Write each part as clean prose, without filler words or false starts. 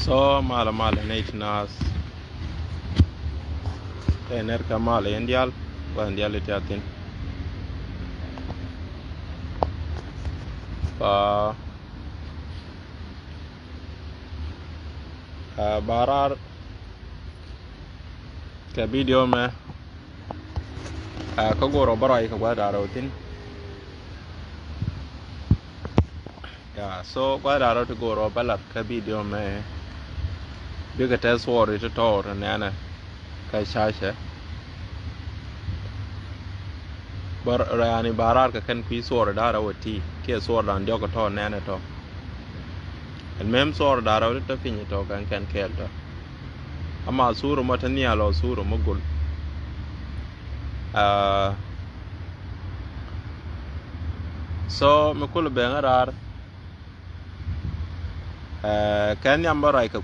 So mala nate nas tener kamala indial wa indial itatin fa barar ka video me ka goro barai ka gwada rawtin ya so gwada rawt goro balat ka video me biga ta swori to tor nana ka shasha bar rani barar ka kan fi swor da rawti ke swor dan dio ko to nana to el mem swor da rawt to finyi to kan kelto ama suru matani alo suru mugul so me kul be ngarar kan yambara ka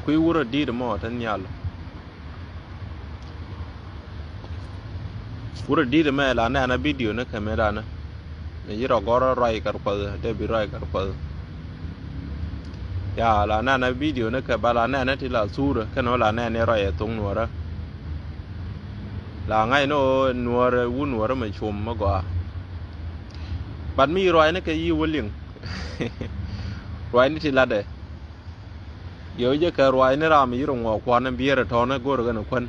kui wuro di de mo tan yalo wuro di de me la na video na kamera na me yiro goro rai kar pa de bi rai kar pa ya la na video na ka bala na ti la sura kan la na ne rai tung nuora la ngai no nuora wu nuora me chum ma gwa ban mi rai na ka yi wuling rai ni ti la de yo je ka rai ne ra mi yiro ngo kwan bier to na gor ga no kwan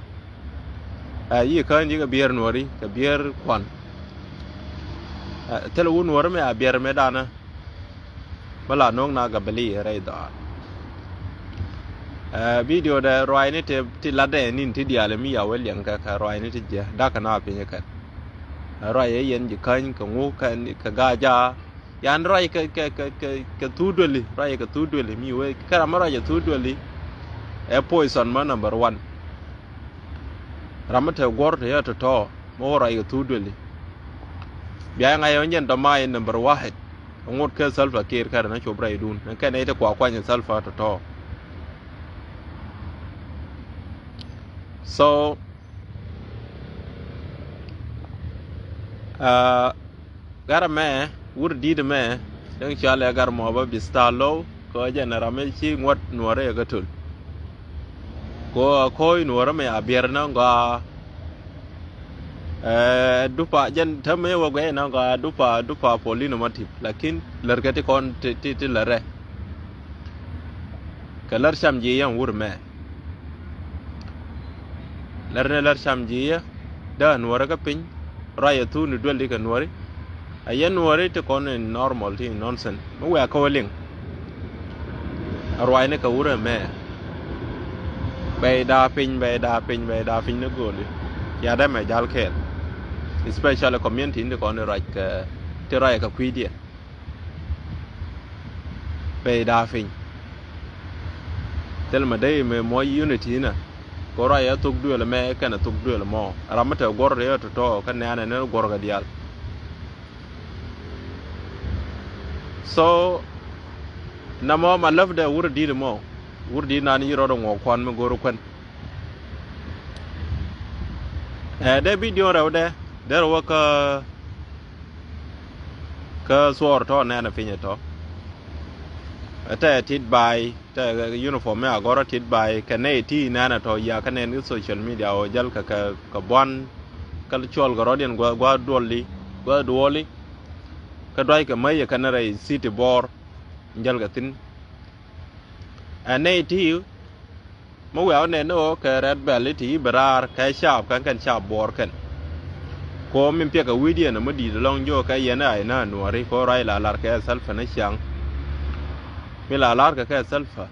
yi kan ji ga bier nuori ka bier kwan tele wu nuora me a bier me dana bala nong na ga beli rai da video da rai ni ti la de nin ti dia le mi ya wel yang ka rai ni ti je da kana pe ne ka rai yen ji kan ka ngu ka ga ja yan rai ka tudoli rai ka tudoli mi we kara mara ya tudoli poison ma number 1 ramata gor ya to mo rai ka tudoli biya nga yo nyen to mai number 1 ngot ka salfa kir kara na chobrai dun nan ka ne ta kwa kwanya salfa to so gara me wur di de me dan chale gar mo ba bistalo ko jenera me chi ngot nuore ga tul ko nuore me abier na ga dupa jen tame wo ga na ga dupa polino matip lakin largati kon ti lare kalar sham ji yan wur me lar sham ji da nuore ga pin raya tu ni dwali ka nuore ayen nuore te kon normal thing nonsense mo wa ko ling arwai ne ka wure me be da pin na goli ya da me jal kel especially community in the corner right ka te rai ka kwidie be da fin tel ma dai me mo unity na ko rai ya tuk duel me kana tuk duel mo ramata gor re to kan ne gor ga dial so namo ma love da wur di mo wur di na ni ro do ngo kwan me goro kwan de video raw de der wo ka swor to na finya to ata tit by ta uniform me agora tit by kane ti na to ya kane ni social media o jal ka bon kal chol goro den gwa doli ka doi ka mai ka na rai city bor njal ga tin ane ti mo wa ne no ka red bell ti barar ka sharp kan sharp bor kan ko min pe ka video na mudi long jo ka yana ai na nuari ko rai la lar ka salfa na shang mi la lar ka salfa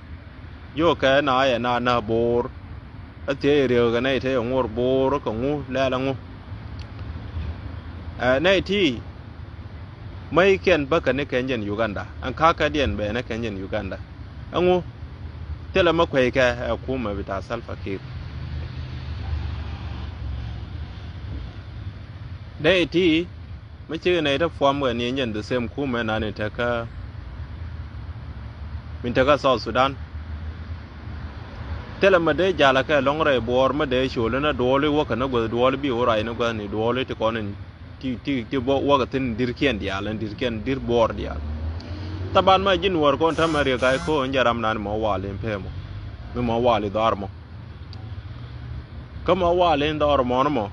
jo ka na ai na bor ate re ga nei te ngor bor ko ngu la ngu nei ti mai ken baka ne kenyen Uganda an kaka dien be ne kenyen Uganda angu tela makwai ka kuma bita salfa kir dai ti mace ne da form ga ne yen da same kuma na ne ta ka min ta ka South Sudan tela ma dai jala ka longre bor ma dai shole na dole wo kana go dole bi ora ina go ni dole te konen ti bo waga tin dirken dialan dirken dir bor dial taban ma jin war kon tamari kai ko njaram nan mo wale pemo me mo wale darmo kama wale darmo mo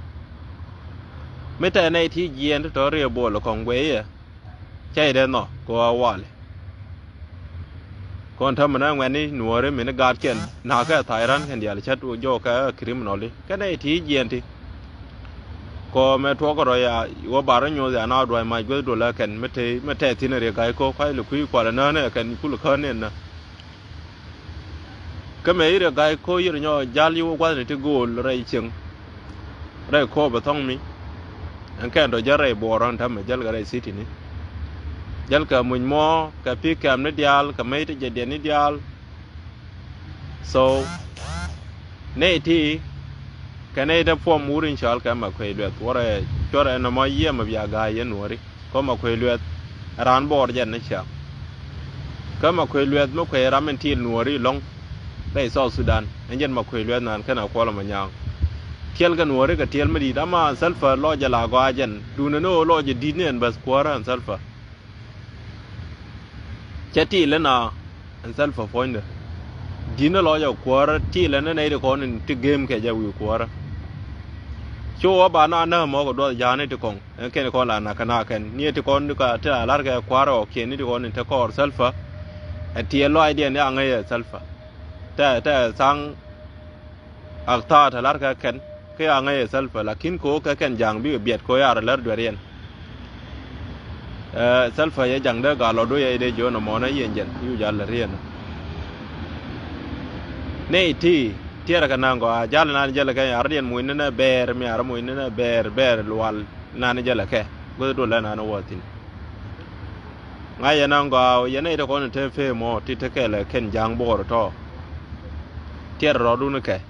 meta nei thi gien to re bol kon gwe chai de no ko wale kon tamana ngani nuore me gad ken na ka thairan ken dia chat jo ka criminal ka nei thi gien ti ko me to ko ya wo bar nyo ya na do ma gwe do la ken mete tin re kai ko kai lu kui kwa na ne ken ku lu khan ne na ka me re kai ko yir nyo jal yu kwa ne ti gol rai ching rai ko ba thong mi an ken do jare boron tam jal ga rai city ni jal ka mun mo ka pi kam ne dial ka me te je ni dial so ne ti cái đã phom murin chal ka ma khoi luyet wore chore na ma ye ma bia ga ye nori ko ma khoi luyet ran bor jen na cha ka ma khoi luyet ma khoi ramen til nori long dai South Sudan en ma khoi luyet nan kana ko la ma nyang tiel ga nori ga tiel ma di da ma salfa lo ja la ga jen du no lo je di nen bas ko ran salfa chati le na an salfa fonda dina lo ja ko ti le na nei de ko nin ti game ke ja wi ko cho ba na na mo ko do ja ne ti kong ken ko la na kana ken ni ti kon ka ta lar ga kwaro ke ni ti kon ta ko salfa ti lo idea ne angai salfa ta sang akta ta lar ga ken ke angai salfa lakin ko ka ken jang bi biet ko ya lar do rien salfa ya jang da ga lo do ye de jo no mo na yen jen yu ja la rien nei ti tiara kana ngo jala na jala ka ardian muin na ber mi ara muin na ber lwal na jala ke go do la na no watin ngaya na ngo yene de ko te fe mo ti te ke le ken jang bor to tiara ro dun ke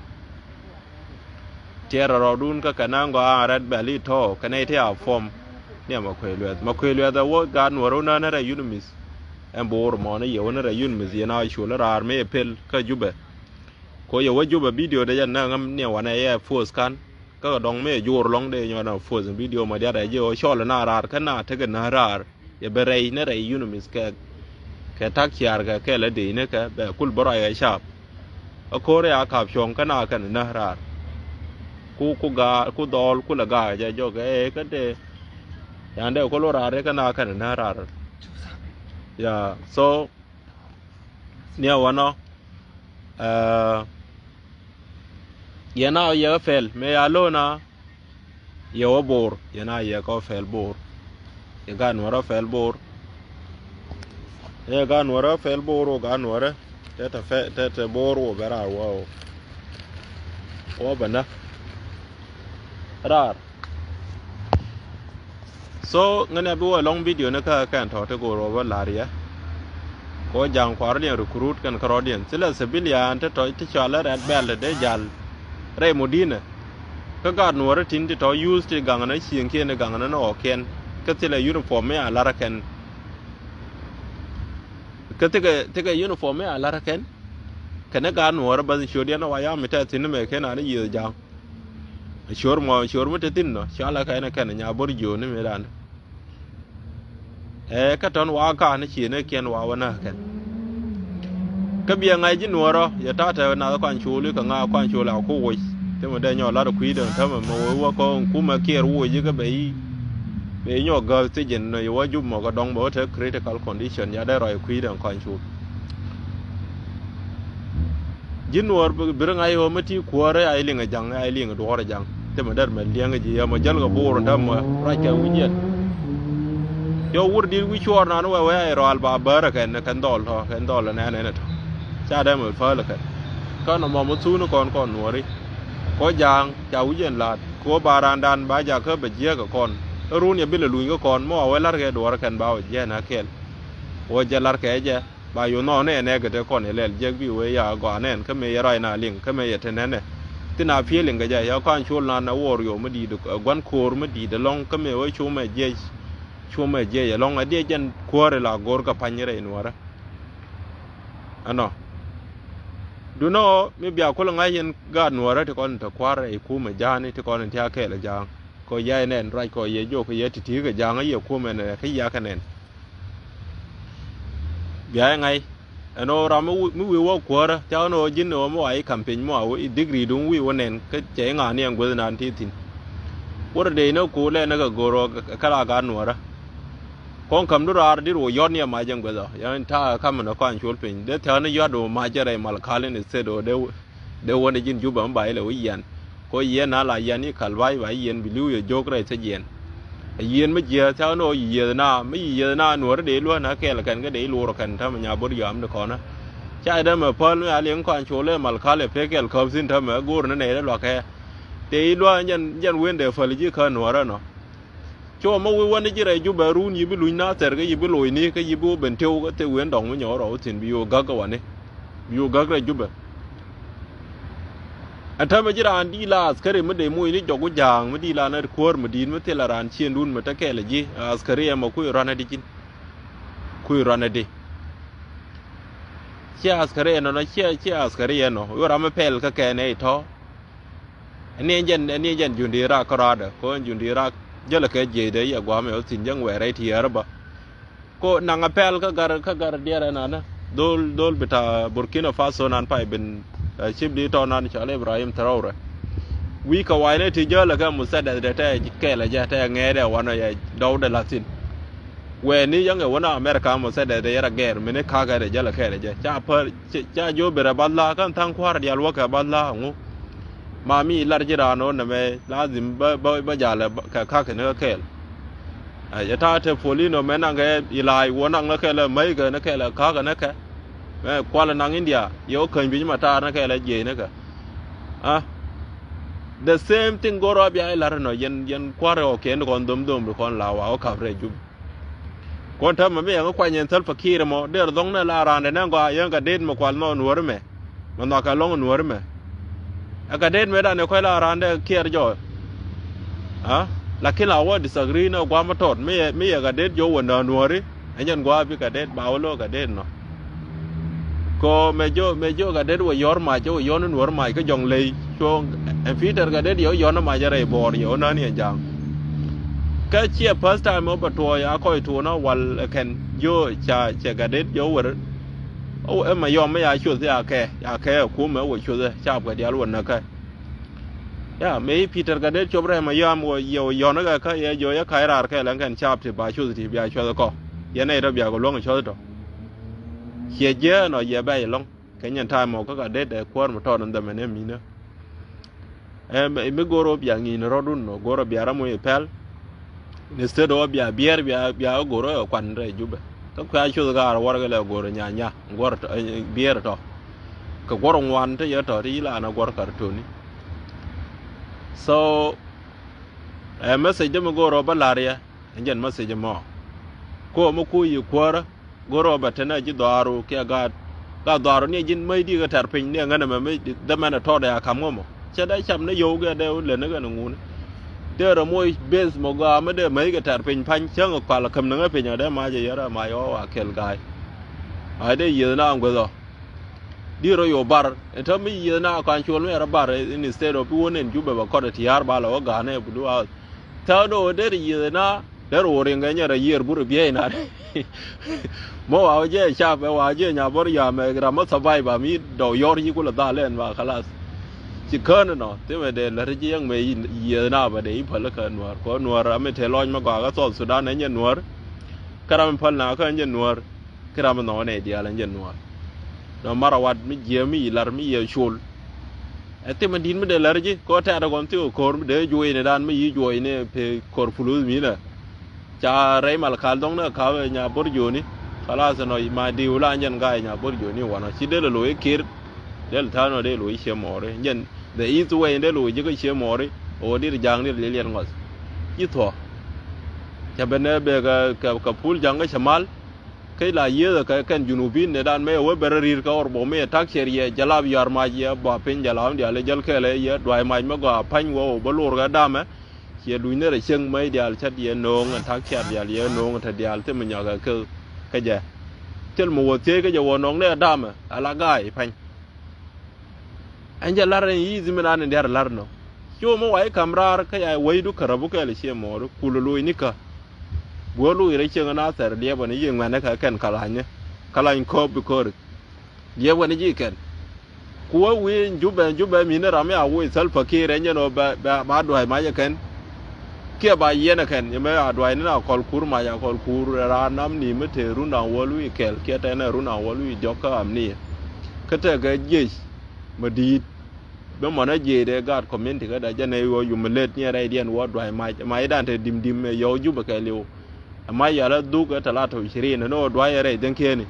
tiara ro dun ka kana ngo red belly to kana te a form ne ma kwe lwet da wo ga no ro na ra yunumis en bor mo na yo na ra yunumis yana shula ra me pel ka jube ko yo waju ba video da yan na ngam ne wana ya force kan ka dong me jor long de nyo na force video ma dia da je o shol na rar kana ta ga na rar ya berei na rai yunumis ka tak yar ga ke la de ne ka ba kul bara ya shap a kore a kap shong kana kan na rar ku dol ku la ga ja jo ga ka de yan de ko lo rar kana kan na rar ya so ne wana yana ya fel me alona yo bor yana ya ko fel bor ya ga nwara fel bor ya ga nwara fel bor o ga nwara ta bor o bara o bana rar so ngana bi wa long video na ka kan to go ro la ria ko jang kwar ne recruit kan karodian sila civilian ta to ti chala red bell de jal re modina ka ga nuora tin ti to use ti gangana chieng ke ne gangana no ken ka ti la uniform ya lara ken ka ti ga uniform ya lara ken kana ga nuora ba shodia na wa ya meta tin me ken ani yi jang shor mo te tin no chala ka ne ken nya bor jo ne me dan ka ton wa ka ne chi ne ken wa wana ken ka bia ngai ji nuoro ya ta ta na kwan chu lu ka nga kwan chu la ko wo te mo de nyo la do kwi de ta mo wo ko ku ma kier wo ji ka be nyo ga ti jin no yo ju mo ga dong bo te critical condition ya de roi kwi de kwan chu ji nuor bir ngai ho mati ko re ai linga jang ai linga do re jang te mo der ma lianga ji ya mo jal ga bo ro ta mo ra ka wi jet yo wur di wi chor na no wa ai ro al ba ba ka ne kan dol na ne to cha da mo fa la ka no mo su no kon nuori ko jang cha wi jen lat ko baran dan ba ja ka be je ka kon ru ne bi le lu ko kon mo wa lar ke do kan ba je na kel o je lar ke je ba yo no ne ga te kon le je bi we ya go ne ka me ya rai na ling ka me ya te ne ti na fi ling ga ja ya kan chul na wor yo mo di do gwan kor mo di de long ka me we chu me je ya long a de jen ko re la gor ka panyere nuora ano du no mi bia ko nga yen ga nuora te kon ta kwara e ku me jani te kon ta ke la jang ko ya nen rai ko ye jo ko ye ti ga jang ye ku me ne ka ya ka nen bia ngay no ram mu wi wo kwara cha no jin no mo ai campaign mo ai degree dun wi wonen ka che nga ni ngwe nan ti tin wor de no ku le na ga goro kala ga nuara kon kam du ar dir wo yon ya ma jang gwe yan ta kam no kan chul pin de ta no yodo ma jare mal khalen se do de woni jin juba ba ile wi yan ko yen na la yan ni kalwai ba yen bilu yo jogre se yen yen mới giờ theo nó giờ na mấy giờ na nửa để luôn hả kể là cần cái để luôn cần thằng nhà bố giảm được con á chạy đó mà phân với aliếng con chỗ lên mà khá là phê cái khâu xin thằng mà gùi nó này đó là cái để luôn nhân nguyên để phải chứ khơi nửa đó nó cho mà nguyên đấy chứ này chú bà run gì bị lùi na tẹt cái gì bị lùi ní cái gì bị bền theo cái tiêu nguyên đồng với nhỏ rồi thì bị gác cáiวันนี้bị gác cái chú bà anh thầm chứ là đi là cái mà để mua đi cho cái giang mà đi là nó khóa mà đi mà thế là ran chiên đun mà ta kể là gì cái mà khui ran đi chín khui ran đi chia cái nó chia cái nó vừa làm pel cái này thôi anh ấy dân chuẩn bị ra cái đó có chuẩn bị ra giờ là cái gì đấy giờ qua mấy xin dân về đây thì ở đó có nàng pel cái gar dia ra nè dol beta Burkina Faso nan phải bên chip đi to nan cho Ibrahim Traore wi ka wai ne ti je la ka musa da ta ke la ja ta nge da wana ya daw da latin we ni yang wana America musa da ya ger mene ka ga da ja la ke da ja cha pa cha jo bera balla kan thang khwar ya lo ka balla ngu ma mi lar jira no na me lazim ba ja la ka ne ke ya ta te folino me na ga ilai wona na ke la mai ga na ke la ka ga na ka qua là năng India, yếu khởi bí mà ta nó cái là gì nữa cả, the same thing go ra bia là nó yên qua rồi ok nó còn đom rồi còn lao vào cà phê chụp, còn thằng mà bây giờ nó quay nhìn thật fakir mà, để rồi dòng nó là ran để nó qua yên cái đền mà qua nó nuốt mẹ, mà nó cái lông nuốt mẹ, cái đền mấy đàn nó quay là ran để kia rồi, là khi nào qua disagree nó qua mà thốt mấy cái đền vô quần nó nuốt đi, anh nhận qua bị cái đền bảo lo cái đền nó có mấy chỗ cái đấy rồi gió mà chỗ gió nó nuốt mà cái dòng lầy cho em phía trên cái đấy gió nó mà ra đây bò gió nó này chẳng cái chia first time mà bắt đầu à coi thua nó wal can gió cha cái đấy gió rồi em mà gió mấy ai chua thế à cái cú mà rồi chua thế chạp cái đấy luôn nè cái mấy Peter cái đấy chụp ra mà gió nó cái gió cái ra cái là cái chạp thì bà chua thì bà chua có cái này nó bị cái lông chua đó chia dễ nó dễ bay long cái nhận thay một cái đế để quan một thằng đâm anh em mình nữa em mới goro bia nghìn rodun nó goro bia ra mui pel instead of bia goro ở quan rồi giúp các cái chỗ cái là cái là goro nhà goro bia đó cái goro ngoan thế giờ đó thì là nó goro cartoon so em message mà goro balaria anh nhận message mà cô mà cùi qua goro batena ji daru ke ga daru ne jin mai di ga tarpin ne ngana mai da mana to da kam ngomo che da cham ne yo ga de le ne ga ngun de ro moy base mo ga ma de mai ga tarpin pan chang ko la kam na pe nya da ma je yara ma yo wa kel gai ai de ye na ngo zo di ro yo bar e to mi ye na kan chul me ra bar instead of wonen ju ba ko da tiar ba la ga ne bu do ta do de ye na để rồi người nghe là year buru bia na mo vào je cha vào je nhà bor ya me gra mo sabai ba mi do yor ji kula da len ba khalas chỉ khơn nó thế mà để là cái yang me year na ba để phal ka nuar ko nuar ame the loj ma ga so Sudan ne nyen nuar karam phal na ka nyen nuar karam no ne dia la nyen nuar no marawat mi je mi lar mi ye chul thế mà din me de la ji ko ta da gon tu ko de juoi ne dan mi yi juoi ne pe kor fulu mi na cha rei mal khal dong na kha nhà bor jo ni khala sa no ma diu la nyen gai nhà bor jo ni wana chi de lo kir del tha no de lo che mo re nyen de i tu we de lo ji ko che mo re o dir jang ni le lien ngos chi tho cha ben be ka pul jang ga chamal kai la ye ka kan junubin ne dan me we berir ka or bo me tak cher ye jalab yar ma ye ba pen jalam dia le jal ke le ye dwai ma ma ga pan wo bo lor ga dam chia đuôi nữa là chân mấy điều chất địa nông anh thắc chặt địa nông thật địa thế mình nhỏ cái gì chân mùa thế cái dầu nông đấy đam à là gai phanh anh giờ lar này gì mình ăn để lar nó chú mà vậy camera cái ai quay đúc khara bốc cái là xe mỏ đó cùl lùi nika bữa lùi đấy chân nó sờ địa bên này nhưng mà nó cái cần cả lại nhé kala in ko bi ko ye wani ji ken kuwa wi jube mi ne rame a wi sal fakire nyano ba ma do ma ya ken kia ba yena ken ye me adwai na kol kur ma ya kol kur ra nam ni me te ru na wolu kel kia ta na ru na wolu joka amni kata ga je ma di be mo na je de god comment ga da jane yo yu melet ni ra dian wo dwai ma dan te dim yo ju ba ka lew amma ya la du ga tala to 20 no dwai re den ke ni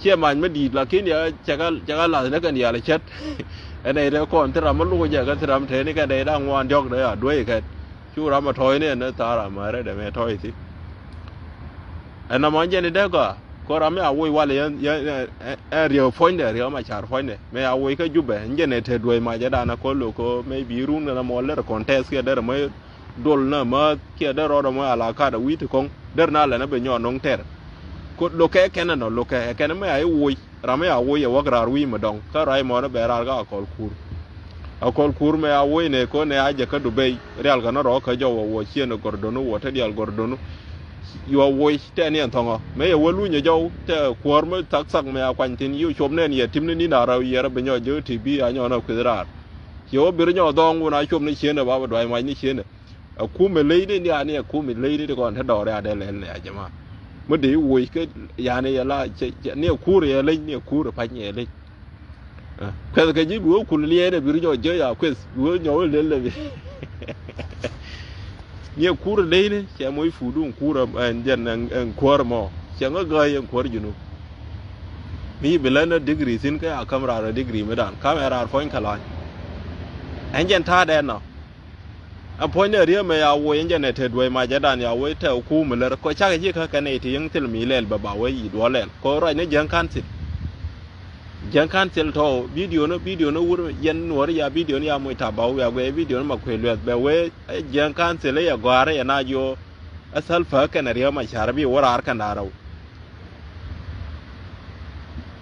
chia man me di la kin ya chaga la na kan ya la chat này đó còn thế làm mất luôn giờ cái thế làm thế này cái đấy đang ngoan jog đấy à đuôi cái chú làm mà thôi này nó ta làm mà đấy để mẹ thôi thì anh nói gì này đấy có làm à vui qua liền real point đấy real mà char point đấy mẹ à vui cái giúp bé như này thế đuôi mà giờ đang nó có lúc có maybe rung nó mò lên contest cái đấy mà đôi nó mà kia đấy rồi mà là cái đó quý thì không đấy nào là nó bị nhọn nông thế có lúc cái nó lúc cái nó mới ai vui rame a woye wagra wi madong ka rai mo na beral ga akol kur me a woye ne ko ne aje ka Dubai real ga no ro ka jo wo chien gordono wo te dial gordono yo woy te ne antongo me ye wolu nye jo te kwor me tak sak me a kwantin yu chom ne ye tim ni na ra ye ra be nyo je ti bi a nyo na kwidrar yo bir nyo dong wo na chom ni chien ba ba dwai mai ni chien a ku me le ni ya ni ku me le ni ko te do ra de le le jama mới để uống cái nhà này là nhiều cua rồi lên nhiều cua rồi phải nhẹ lên cái gì bữa cua lia này bữa giờ chơi à cái bữa nhỏ lên là nhiều cua rồi đây này chỉ mới phụ đúng cua rồi anh dân anh cua rồi mà chẳng có gai anh cua rồi nữa mi bây giờ nó degree xin cái camera rồi degree mới đàn camera phone khai lại anh dân tha đen nào anh point này riêng mà ao quay như này thì đuôi mà giờ đàn ao quay theo khu mình là có chắc cái gì cái này thì những thứ mình lên bảo quay gì đó lên có rồi nó giang cancel thôi video nó uống dân nuôi ya video nó mới thả bảo ya quay video nó mà quay lượt bảo quay giang cancel ya qua rồi na yo asal phở cái này riêng mà chả bị war ar cái nào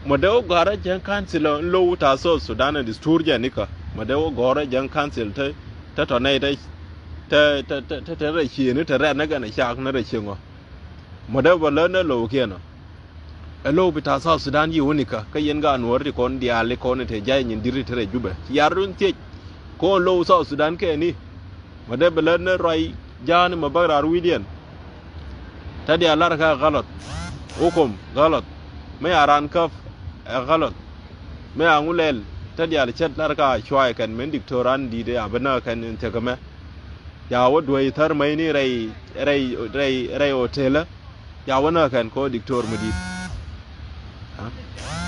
mà đâu qua rồi giang cancel lâu ta so Sudan and story ya nika mà đâu qua rồi giang cancel thôi ta thọ này đây thế là chi nữa thế ra nó cái này sao nó là chi ngô mà đâu vào lớn nó lâu kia nó lâu bị ta sao Sudan yêu nika cái yên gan nuôi thì con đi ăn con thì dạy nhìn đi thế giúp ấy yarun tiếc con lâu sao Sudan cái này mà đâu vào lớn nó rồi giá nó mà bắt ra ruồi điên ta đi ăn là cái galat hukum galat mấy aran kaf galat mấy angulel ta đi ăn chết là cái choai cái mình dictoran đi đấy à bên nào cái này cái mà ya wad way tar mai ni ray hotel ya wana kan ko dictor mudi ha